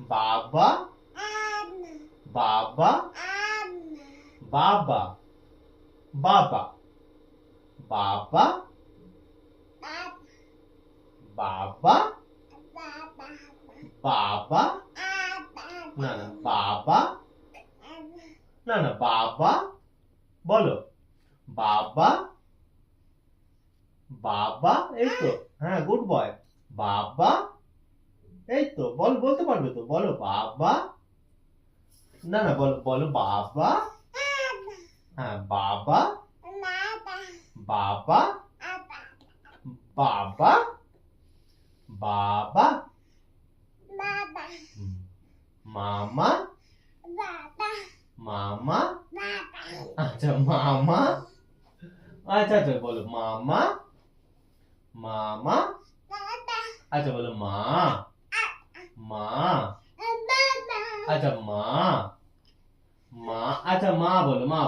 বাবা বাবা বাবা বাবা বাবা বাবা বাবা না না বাবা না না বাবা বলো বাবা বাবা এই তো হ্যাঁ গুড বয় বাবা এই তো বলতে পারবে তো বলো বাবা না না বলো বলো বাবা হ্যাঁ বাবা বাবা বাবা বাবা মামা মামা আচ্ছা মামা আচ্ছা আচ্ছা বলো মামা মামা আচ্ছা বলো মা মা আচ্ছা মা মা আচ্ছা মা বলো মা